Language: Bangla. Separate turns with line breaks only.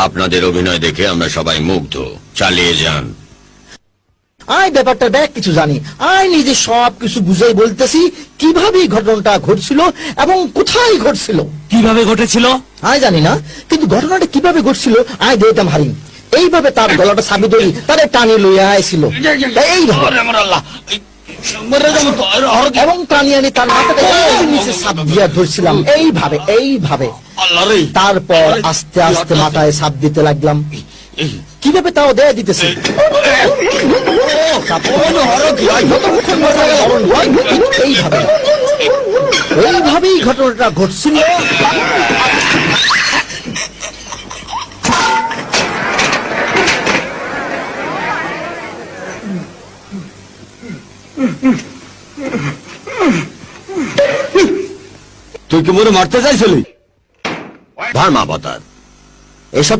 আপনাদের অভিনয় দেখে আমরা সবাই মুগ্ধ। চালিয়ে যান।
আয় ব্যাপারটা দেখ কিছু জানি, আয় নিজে সব কিছু বুঝাই বলতেছি কিভাবে এই ঘটনাটা ঘটছিল এবং কোথায় ঘটছিল।
কিভাবে ঘটেছিল
আয় জানি না, কিন্তু ঘটনাটা কিভাবে ঘটছিল আয় দেখতাম হারিম। এইভাবে তার গলাটা চাবি ধরি তারে টানি লইয়া আইছিল এইভাবে, এবং টানি আনি তার মাথাটা এই নিচে চাপ দিয়া ধরছিলাম এইভাবে এইভাবে। তারপর আস্তে আস্তে মাথায় চাপ দিতে লাগলাম, কিভাবে তাও দেয়া দিতেছে। এইভাবে এইভাবেই ঘটনাটা ঘটছিল।
তুই কি মনে মারতে চাইছিলি? ভার মাবতার এসব